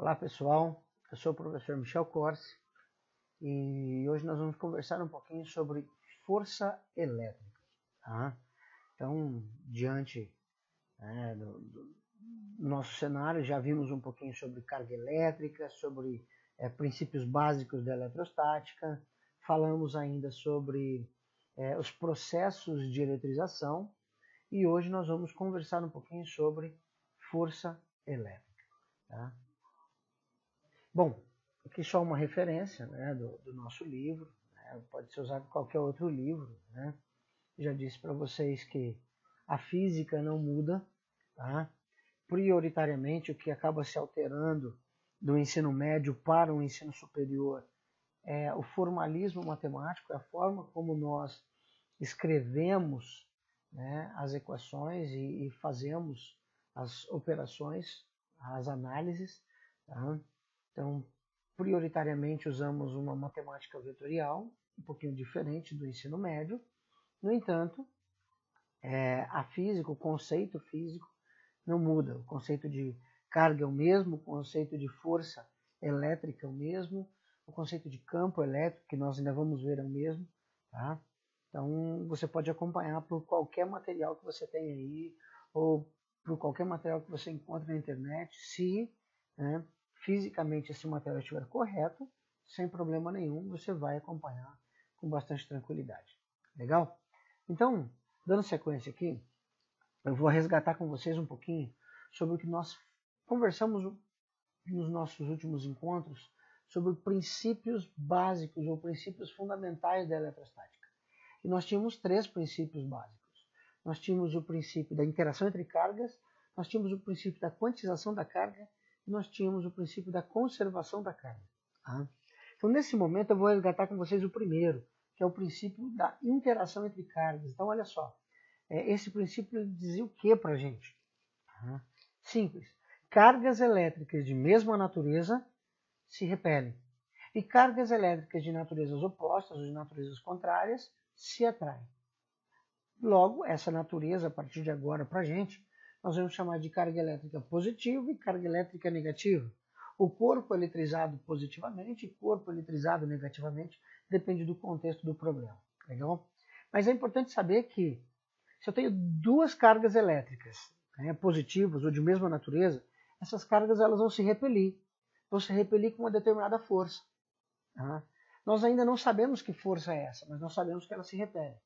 Olá pessoal, eu sou o professor Michel Corsi e hoje nós vamos conversar um pouquinho sobre força elétrica. Tá? Então, diante do nosso cenário, já vimos um pouquinho sobre carga elétrica, sobre princípios básicos da eletrostática, falamos ainda sobre os processos de eletrização e hoje nós vamos conversar um pouquinho sobre força elétrica. Tá? Bom, aqui só uma referência do nosso livro, pode ser usado em qualquer outro livro. Já disse para vocês que a física não muda, tá? Prioritariamente o que acaba se alterando do ensino médio para o ensino superior é o formalismo matemático, é a forma como nós escrevemos as equações e fazemos as operações, as análises. Tá? Então, prioritariamente usamos uma matemática vetorial, um pouquinho diferente do ensino médio. No entanto, a física, o conceito físico não muda. O conceito de carga é o mesmo, o conceito de força elétrica é o mesmo, o conceito de campo elétrico, que nós ainda vamos ver, é o mesmo. Tá? Então, você pode acompanhar por qualquer material que você tem aí, ou por qualquer material que você encontre na internet, se fisicamente esse material estiver correto, sem problema nenhum, você vai acompanhar com bastante tranquilidade. Legal? Então, dando sequência aqui, eu vou resgatar com vocês um pouquinho sobre o que nós conversamos nos nossos últimos encontros, sobre princípios básicos ou princípios fundamentais da eletrostática. E nós tínhamos 3 princípios básicos. Nós tínhamos o princípio da interação entre cargas, nós tínhamos o princípio da quantização da carga, nós tínhamos o princípio da conservação da carga. Tá? Então, nesse momento, eu vou resgatar com vocês o primeiro, que é o princípio da interação entre cargas. Então, olha só, esse princípio dizia o que para a gente? Simples. Cargas elétricas de mesma natureza se repelem. E cargas elétricas de naturezas opostas ou de naturezas contrárias se atraem. Logo, essa natureza, a partir de agora, para a gente, nós vamos chamar de carga elétrica positiva e carga elétrica negativa. O corpo eletrizado positivamente e corpo eletrizado negativamente depende do contexto do problema. Legal? Mas é importante saber que se eu tenho 2 cargas elétricas positivas ou de mesma natureza, essas cargas elas vão se repelir com uma determinada força. Tá? Nós ainda não sabemos que força é essa, mas nós sabemos que elas se repelem.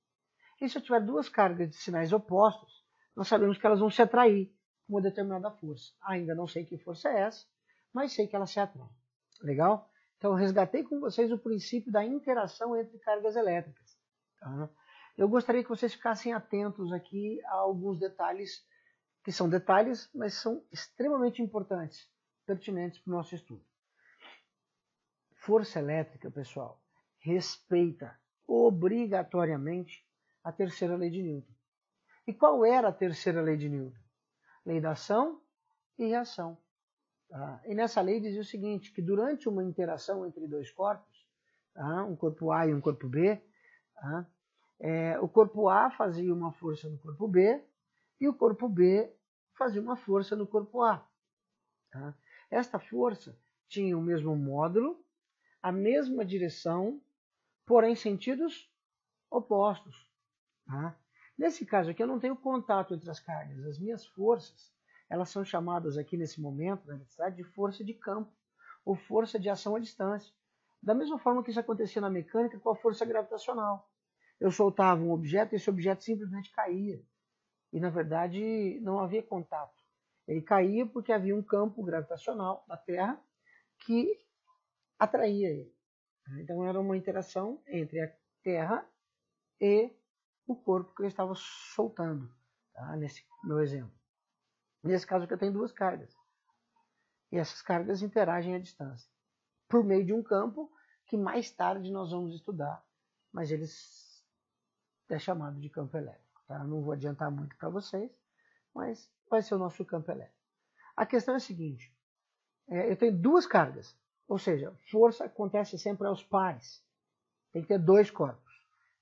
E se eu tiver 2 cargas de sinais opostos, nós sabemos que elas vão se atrair com uma determinada força. Ainda não sei que força é essa, mas sei que elas se atraem. Legal? Então, eu resgatei com vocês o princípio da interação entre cargas elétricas. Tá? Eu gostaria que vocês ficassem atentos aqui a alguns detalhes, que são detalhes, mas são extremamente importantes, pertinentes para o nosso estudo. Força elétrica, pessoal, respeita obrigatoriamente a terceira lei de Newton. E qual era a terceira lei de Newton? Lei da ação e reação. Tá? E nessa lei dizia o seguinte, que durante uma interação entre 2 corpos, um corpo A e um corpo B, o corpo A fazia uma força no corpo B e o corpo B fazia uma força no corpo A. Tá? Esta força tinha o mesmo módulo, a mesma direção, porém sentidos opostos. Tá? Nesse caso aqui eu não tenho contato entre as cargas. As minhas forças, elas são chamadas aqui nesse momento, na eletricidade, de força de campo ou força de ação à distância. Da mesma forma que isso acontecia na mecânica com a força gravitacional. Eu soltava um objeto e esse objeto simplesmente caía. E na verdade não havia contato. Ele caía porque havia um campo gravitacional da Terra que atraía ele. Então era uma interação entre a Terra e o corpo que eu estava soltando, tá? Nesse meu exemplo. Nesse caso aqui eu tenho 2 cargas. E essas cargas interagem à distância. Por meio de um campo que mais tarde nós vamos estudar. Mas é chamado de campo elétrico. Tá? Eu não vou adiantar muito para vocês, mas vai ser o nosso campo elétrico. A questão é a seguinte. Eu tenho 2 cargas. Ou seja, força acontece sempre aos pares. Tem que ter 2 corpos.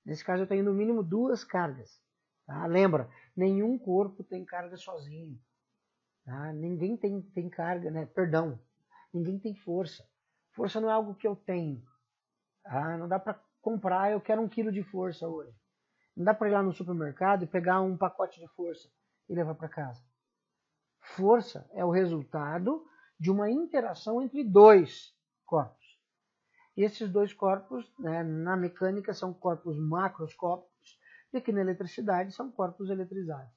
Nesse caso eu tenho no mínimo 2 cargas. Tá? Lembra, nenhum corpo tem carga sozinho. Tá? Ninguém tem carga, perdão. Ninguém tem força. Força não é algo que eu tenho. Não dá para comprar, eu quero 1 quilo de força hoje. Não dá para ir lá no supermercado e pegar um pacote de força e levar para casa. Força é o resultado de uma interação entre 2 corpos. E esses 2 corpos, né, na mecânica, são corpos macroscópicos, e aqui na eletricidade são corpos eletrizados.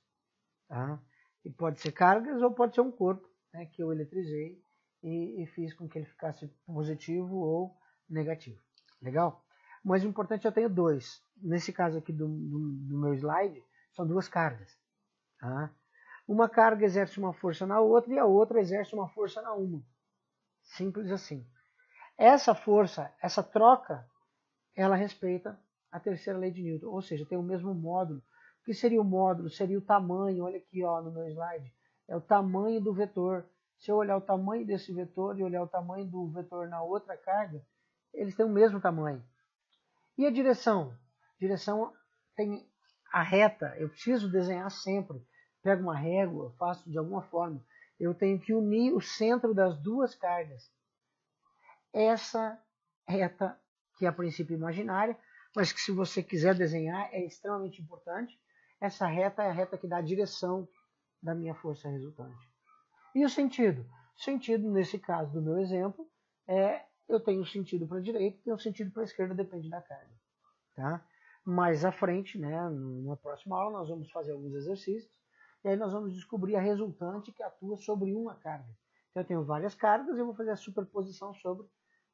Tá? E pode ser cargas ou pode ser um corpo, né, que eu eletrizei e fiz com que ele ficasse positivo ou negativo. Legal? Mas o importante, eu tenho 2. Nesse caso aqui do meu slide, são 2 cargas. Tá? Uma carga exerce uma força na outra e a outra exerce uma força na uma. Simples assim. Essa força, essa troca, ela respeita a terceira lei de Newton, ou seja, tem o mesmo módulo. O que seria o módulo? Seria o tamanho, olha aqui ó, no meu slide, é o tamanho do vetor. Se eu olhar o tamanho desse vetor e olhar o tamanho do vetor na outra carga, eles têm o mesmo tamanho. E a direção? Direção tem a reta, eu preciso desenhar sempre. Pego uma régua, faço de alguma forma. Eu tenho que unir o centro das 2 cargas. Essa reta, que é a princípio imaginária, mas que se você quiser desenhar é extremamente importante, essa reta é a reta que dá a direção da minha força resultante. E o sentido? O sentido, nesse caso do meu exemplo, eu tenho sentido para a direita e tenho sentido para a esquerda, depende da carga. Tá? Mais à frente, né, na próxima aula, nós vamos fazer alguns exercícios, e aí nós vamos descobrir a resultante que atua sobre uma carga. Então eu tenho várias cargas e eu vou fazer a superposição sobre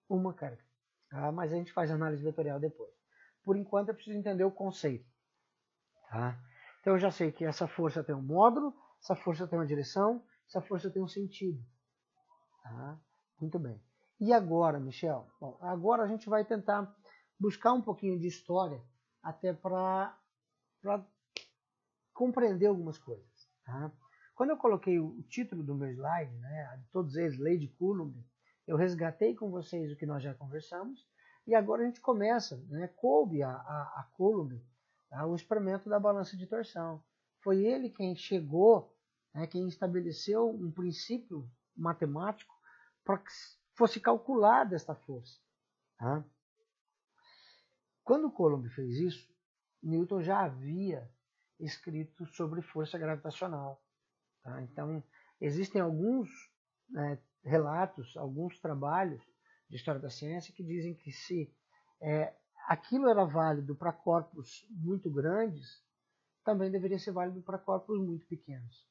uma carga. Tá? Mas a gente faz análise vetorial depois. Por enquanto eu preciso entender o conceito. Tá? Então eu já sei que essa força tem um módulo, essa força tem uma direção, essa força tem um sentido. Tá? Muito bem. E agora, Michel? Bom, agora a gente vai tentar buscar um pouquinho de história, até para compreender algumas coisas. Tá? Quando eu coloquei o título do meu slide, né, todos eles, Lei de Coulomb, eu resgatei com vocês o que nós já conversamos, e agora a gente começa, né, coube a Coulomb, tá, o experimento da balança de torção. Foi ele quem chegou, né, quem estabeleceu um princípio matemático para que fosse calculada esta força. Tá? Quando Coulomb fez isso, Newton já havia escrito sobre força gravitacional. Tá? Então, existem alguns relatos, alguns trabalhos de história da ciência que dizem que se aquilo era válido para corpos muito grandes, também deveria ser válido para corpos muito pequenos.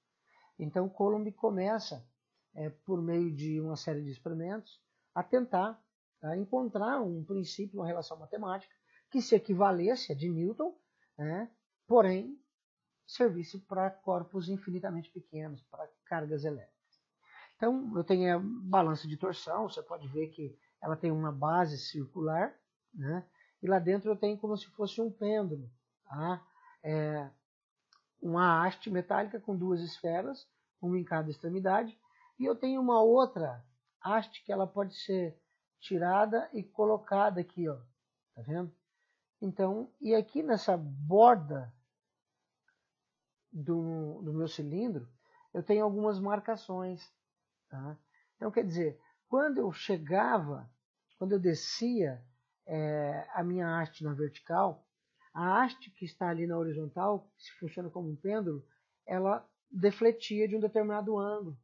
Então, Coulomb começa, por meio de uma série de experimentos, a tentar encontrar um princípio, uma relação matemática que se equivalesse a de Newton, porém servisse para corpos infinitamente pequenos, para cargas elétricas. Então, eu tenho a balança de torção, você pode ver que ela tem uma base circular, né? E lá dentro eu tenho como se fosse um pêndulo, tá? Uma haste metálica com 2 esferas, uma em cada extremidade, e eu tenho uma outra haste que ela pode ser tirada e colocada aqui, ó, tá vendo? Então, e aqui nessa borda do meu cilindro, eu tenho algumas marcações. Tá? Então, quer dizer, quando eu descia a minha haste na vertical, a haste que está ali na horizontal, que funciona como um pêndulo, ela defletia de um determinado ângulo.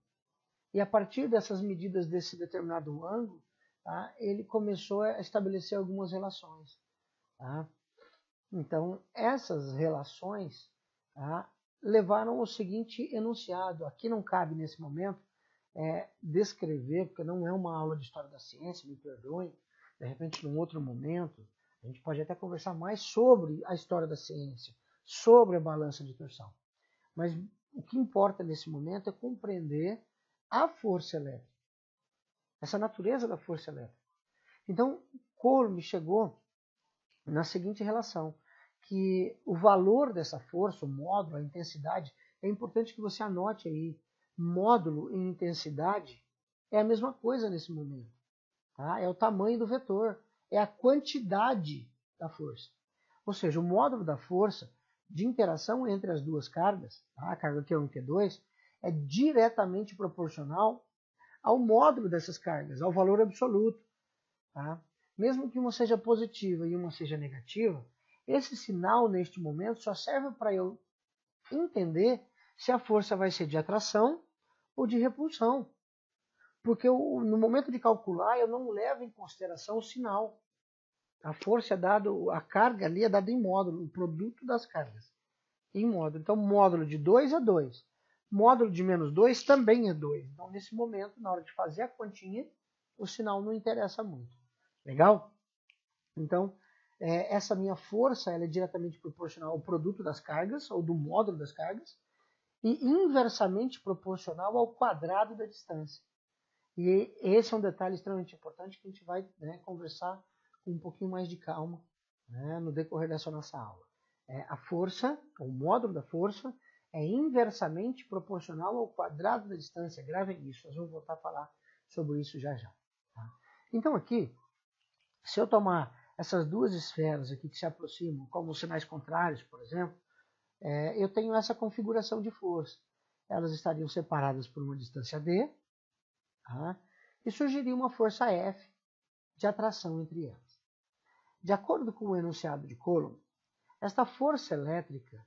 E a partir dessas medidas desse determinado ângulo, tá, ele começou a estabelecer algumas relações. Tá? Então, essas relações, tá, levaram ao seguinte enunciado. Aqui não cabe nesse momento descrever, porque não é uma aula de história da ciência, me perdoem, de repente num outro momento, a gente pode até conversar mais sobre a história da ciência, sobre a balança de torção. Mas o que importa nesse momento é compreender a força elétrica, essa natureza da força elétrica. Então, Coulomb chegou na seguinte relação, que o valor dessa força, o módulo, a intensidade, é importante que você anote aí, módulo e intensidade é a mesma coisa nesse momento. Tá? É o tamanho do vetor, é a quantidade da força. Ou seja, o módulo da força de interação entre as 2 cargas, tá? A carga Q1 e Q2, é diretamente proporcional ao módulo dessas cargas, ao valor absoluto. Tá? Mesmo que uma seja positiva e uma seja negativa, esse sinal neste momento só serve para eu entender se a força vai ser de atração ou de repulsão. Porque no momento de calcular eu não levo em consideração o sinal. A força é dado, a carga ali é dada em módulo, o produto das cargas. Em módulo. Então, módulo de 2 é 2. Módulo de menos 2 também é 2. Então, nesse momento, na hora de fazer a continha, o sinal não interessa muito. Legal? Então, essa minha força ela é diretamente proporcional ao produto das cargas, ou do módulo das cargas, e inversamente proporcional ao quadrado da distância. E esse é um detalhe extremamente importante que a gente vai conversar com um pouquinho mais de calma no decorrer dessa nossa aula. A força, o módulo da força, é inversamente proporcional ao quadrado da distância. Gravem isso, nós vamos voltar a falar sobre isso já já. Tá? Então aqui, se eu tomar essas duas esferas aqui que se aproximam, como os sinais contrários, por exemplo, eu tenho essa configuração de força. Elas estariam separadas por uma distância d, tá? E surgiria uma força F de atração entre elas. De acordo com o enunciado de Coulomb, esta força elétrica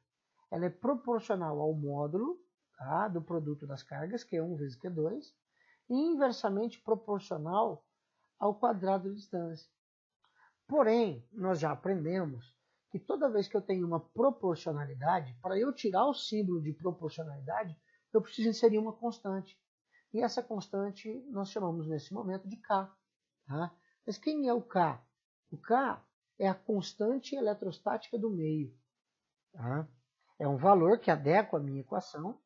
ela é proporcional ao módulo do produto das cargas, Q1 vezes Q2, e inversamente proporcional ao quadrado de distância. Porém, nós já aprendemos que toda vez que eu tenho uma proporcionalidade, para eu tirar o símbolo de proporcionalidade, eu preciso inserir uma constante. E essa constante nós chamamos nesse momento de K. Tá? Mas quem é o K? O K é a constante eletrostática do meio. Tá? É um valor que adequa à minha equação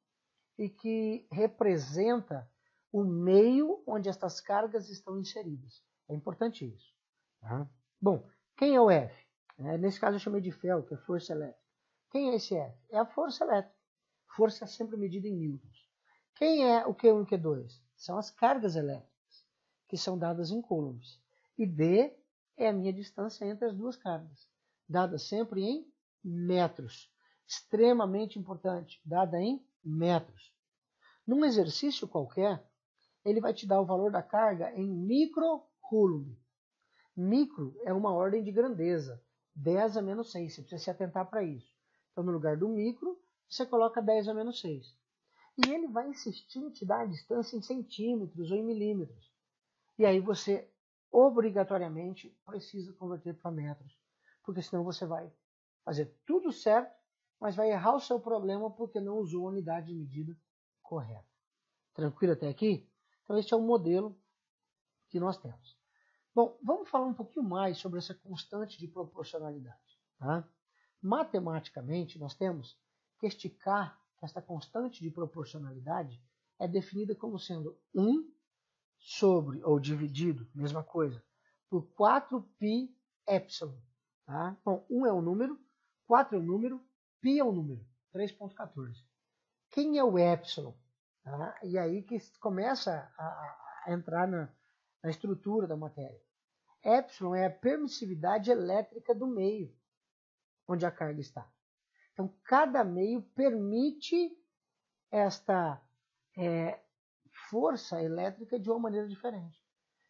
e que representa o meio onde estas cargas estão inseridas. É importante isso. Tá? Bom, quem é o F? Nesse caso eu chamei de Fel, que é força elétrica. Quem é esse F? É a força elétrica. Força é sempre medida em newtons. Quem é o Q1 e Q2? São as cargas elétricas, que são dadas em coulombs. E D é a minha distância entre as duas cargas, dada sempre em metros. Extremamente importante, dada em metros. Num exercício qualquer, ele vai te dar o valor da carga em microcoulomb. Micro é uma ordem de grandeza, 10 a menos 6, você precisa se atentar para isso. Então, no lugar do micro, você coloca 10 a menos 6. E ele vai insistir em te dar a distância em centímetros ou em milímetros. E aí você, obrigatoriamente, precisa converter para metros. Porque senão você vai fazer tudo certo, mas vai errar o seu problema porque não usou a unidade de medida correta. Tranquilo até aqui? Então, este é o modelo que nós temos. Bom, vamos falar um pouquinho mais sobre essa constante de proporcionalidade. Tá? Matematicamente, nós temos que este K, esta constante de proporcionalidade, é definida como sendo 1 sobre, ou dividido, mesma coisa, por 4π epsilon. Tá? Bom, 1 é um número, 4 é um número, π é um número, 3,14. Quem é o epsilon? Tá? E aí que começa a entrar na estrutura da matéria. Epsilon é a permissividade elétrica do meio onde a carga está. Então, cada meio permite esta força elétrica de uma maneira diferente.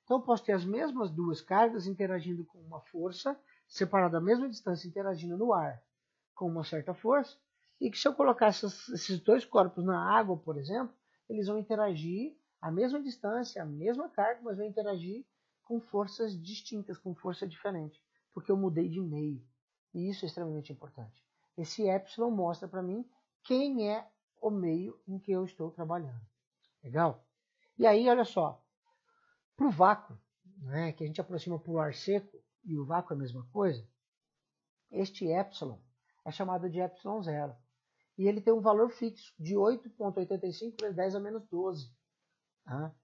Então, eu posso ter as mesmas duas cargas interagindo com uma força, separada a mesma distância, interagindo no ar com uma certa força, e que se eu colocar esses dois corpos na água, por exemplo, eles vão interagir a mesma distância, a mesma carga, mas vão interagir com forças distintas, com força diferente, porque eu mudei de meio. E isso é extremamente importante. Esse epsilon mostra para mim quem é o meio em que eu estou trabalhando. Legal? E aí, olha só, para o vácuo, que a gente aproxima para o ar seco, e o vácuo é a mesma coisa, este epsilon é chamado de epsilon zero. E ele tem um valor fixo de 8,85 vezes 10 a menos 12. Tá?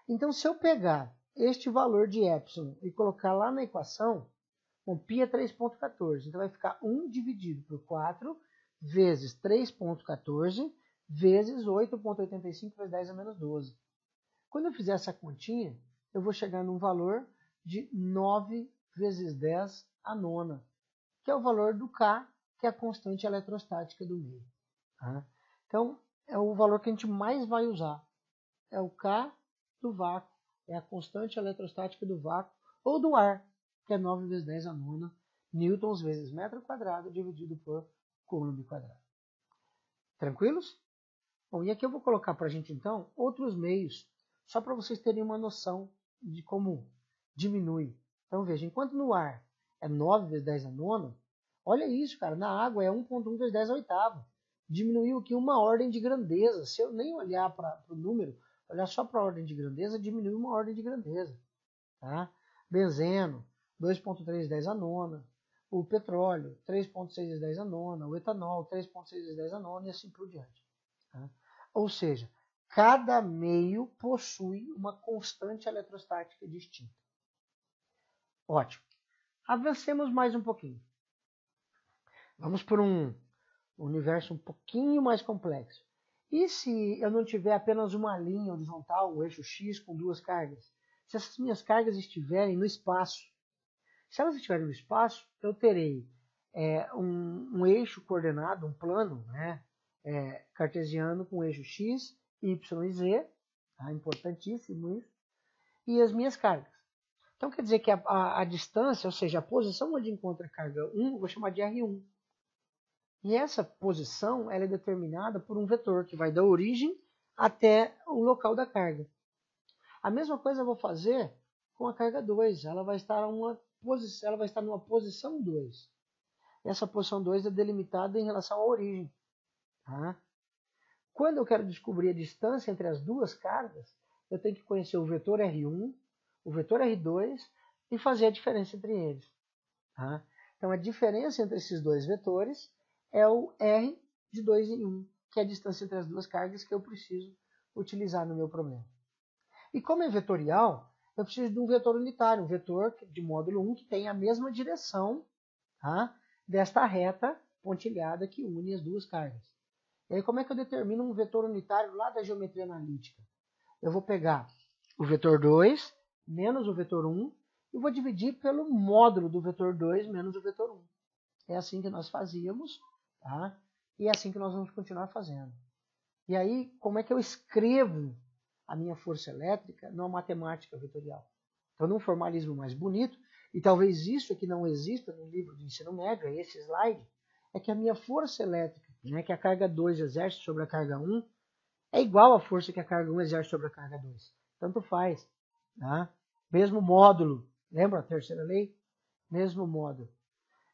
Então, se eu pegar este valor de epsilon e colocar lá na equação, bom, π é 3,14. Então, vai ficar 1 dividido por 4 vezes 3,14 vezes 8,85 vezes 10 a menos 12. Quando eu fizer essa continha, eu vou chegar num valor de 9 vezes 10 a nona, que é o valor do K, que é a constante eletrostática do meio. Tá? Então, é o valor que a gente mais vai usar. É o K do vácuo é a constante eletrostática do vácuo ou do ar, que é 9 vezes 10 a nona newtons vezes metro quadrado dividido por coulomb quadrado. Tranquilos? Bom, e aqui eu vou colocar para a gente, então, outros meios, só para vocês terem uma noção de como diminui. Então, veja, enquanto no ar é 9 vezes 10 a nona, olha isso, cara, na água é 1,1 vezes 10 a oitava. Diminuiu aqui uma ordem de grandeza. Se eu nem olhar para o número, olhar só para a ordem de grandeza, diminui uma ordem de grandeza. Tá? Benzeno, 2,3 vezes 10 a nona. O petróleo, 3,6 vezes 10 a nona. O etanol, 3,6 vezes 10 a nona e assim por diante. Tá? Ou seja, cada meio possui uma constante eletrostática distinta. Ótimo. Avancemos mais um pouquinho. Vamos por um universo um pouquinho mais complexo. E se eu não tiver apenas uma linha horizontal, um eixo X com duas cargas? Se essas minhas cargas estiverem no espaço. Se elas estiverem no espaço, eu terei um eixo coordenado, um plano, né, cartesiano com eixo X, Y e Z. Tá? Importantíssimo isso. E as minhas cargas. Então quer dizer que a distância, ou seja, a posição onde encontra a carga 1, eu vou chamar de R1. E essa posição ela é determinada por um vetor que vai da origem até o local da carga. A mesma coisa eu vou fazer com a carga 2. Ela vai estar numa posição 2. Essa posição 2 é delimitada em relação à origem. Tá? Quando eu quero descobrir a distância entre as duas cargas, eu tenho que conhecer o vetor R1, o vetor R2 e fazer a diferença entre eles. Tá? Então a diferença entre esses dois vetores é o R de 2 em 1, que é a distância entre as duas cargas que eu preciso utilizar no meu problema. E como é vetorial, eu preciso de um vetor unitário, um vetor de módulo 1 que tem a mesma direção, tá, desta reta pontilhada que une as duas cargas. E aí como é que eu determino um vetor unitário lá da geometria analítica? Eu vou pegar o vetor 2 menos o vetor 1 e vou dividir pelo módulo do vetor 2 menos o vetor 1. É assim que nós fazíamos, tá? E é assim que nós vamos continuar fazendo. E aí, como é que eu escrevo a minha força elétrica numa matemática vetorial? Então, num formalismo mais bonito, e talvez isso que não exista no livro de ensino médio, é esse slide, é que a minha força elétrica, né, que a carga 2 exerce sobre a carga 1, é igual à força que a carga 1 exerce sobre a carga 2. Tanto faz. Tá? Mesmo módulo. Lembra a terceira lei? Mesmo módulo.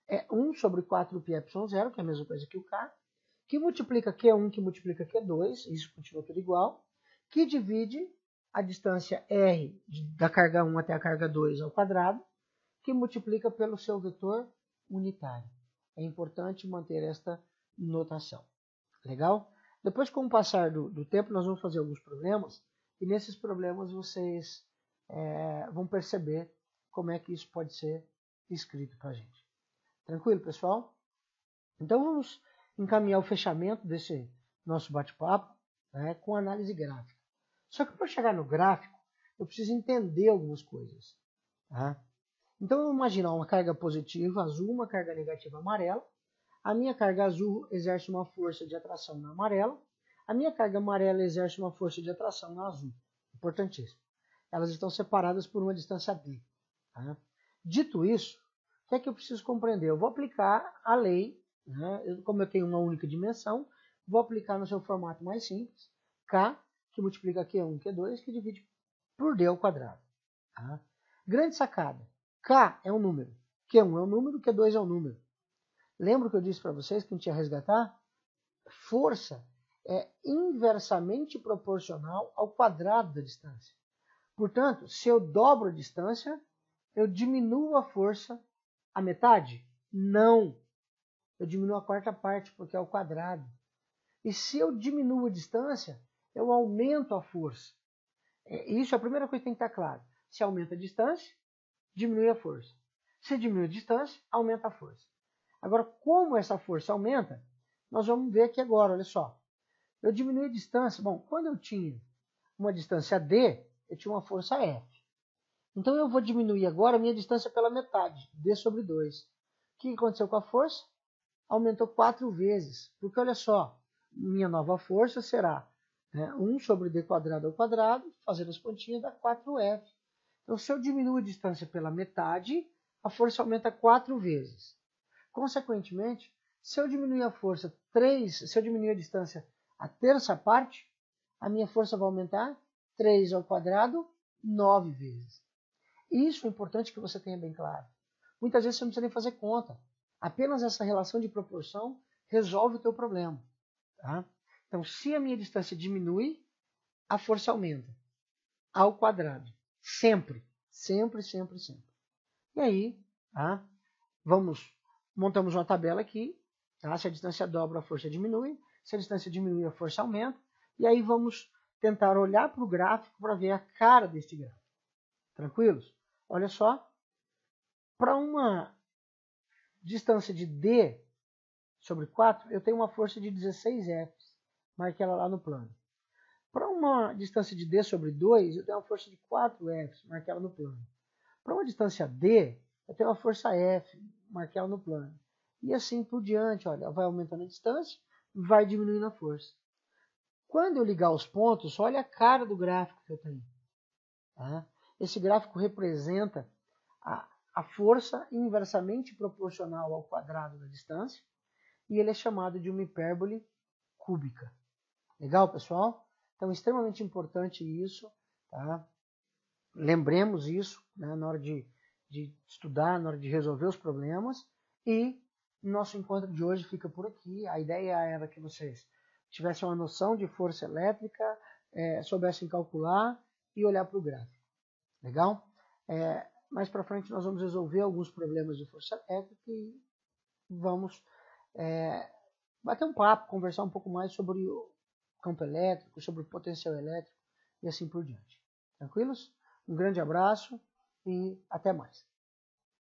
É 1 sobre 4πε0, que é a mesma coisa que o K, que multiplica Q1, que multiplica Q2, isso continua tudo igual, que divide a distância R da carga 1 até a carga 2 ao quadrado, que multiplica pelo seu vetor unitário. É importante manter esta notação. Legal? Depois, com o passar do tempo, nós vamos fazer alguns problemas, e nesses problemas vocês vão perceber como é que isso pode ser escrito para a gente. Tranquilo, pessoal? Então vamos encaminhar o fechamento desse nosso bate-papo, né, com análise gráfica. Só que para chegar no gráfico, eu preciso entender algumas coisas. Tá? Então vamos imaginar uma carga positiva azul, uma carga negativa amarela. A minha carga azul exerce uma força de atração na amarela. A minha carga amarela exerce uma força de atração na azul. Importantíssimo. Elas estão separadas por uma distância d. Tá? Dito isso, o que é que eu preciso compreender? Eu vou aplicar a lei, né? Como eu tenho uma única dimensão, vou aplicar no seu formato mais simples, K, que multiplica Q1, Q2, que divide por D ao quadrado. Tá? Grande sacada. K é um número, Q1 é um número, Q2 é um número. Lembra que eu disse para vocês que a gente ia resgatar? Força é inversamente proporcional ao quadrado da distância. Portanto, se eu dobro a distância, eu diminuo a força a metade? Não. Eu diminuo a quarta parte, porque é o quadrado. E se eu diminuo a distância, eu aumento a força. Isso é a primeira coisa que tem que estar claro. Se aumenta a distância, diminui a força. Se diminui a distância, aumenta a força. Agora, como essa força aumenta, nós vamos ver aqui agora, olha só. Eu diminui a distância. Bom, quando eu tinha uma distância D, eu tinha uma força F. Então eu vou diminuir agora a minha distância pela metade, D sobre 2. O que aconteceu com a força? Aumentou 4 vezes. Porque olha só, minha nova força será né? 1 sobre d quadrado ao quadrado, fazendo as continhas, dá 4F. Então, se eu diminuo a distância pela metade, a força aumenta 4 vezes. Consequentemente, se eu diminuir a força 3, se eu diminuir a distância a terça parte, a minha força vai aumentar 3 ao quadrado 9 vezes. Isso é importante que você tenha bem claro. Muitas vezes você não precisa nem fazer conta. Apenas essa relação de proporção resolve o teu problema. Tá? Então, se a minha distância diminui, a força aumenta ao quadrado. Sempre, sempre, sempre, sempre. E aí, tá? Montamos uma tabela aqui. Tá? Se a distância dobra, a força diminui. Se a distância diminui, a força aumenta. E aí vamos tentar olhar para o gráfico para ver a cara deste gráfico. Tranquilos? Olha só. Para uma distância de D sobre 4, eu tenho uma força de 16 F. Marque ela lá no plano. Para uma distância de D sobre 2, eu tenho uma força de 4 F. Marque ela no plano. Para uma distância D, eu tenho uma força F. Marque ela no plano. E assim por diante. Olha, vai aumentando a distância, vai diminuindo a força. Quando eu ligar os pontos, olha a cara do gráfico que eu tenho. Tá? Esse gráfico representa a força inversamente proporcional ao quadrado da distância, e ele é chamado de uma hipérbole cúbica. Legal, pessoal? Então, é extremamente importante isso. Tá? Lembremos isso, né, na hora de estudar, na hora de resolver os problemas. E nosso encontro de hoje fica por aqui. A ideia era que vocês tivessem uma noção de força elétrica, soubessem calcular e olhar para o gráfico. Legal? Mais para frente nós vamos resolver alguns problemas de força elétrica e vamos bater um papo, conversar um pouco mais sobre o campo elétrico, sobre o potencial elétrico e assim por diante. Tranquilos? Um grande abraço e até mais.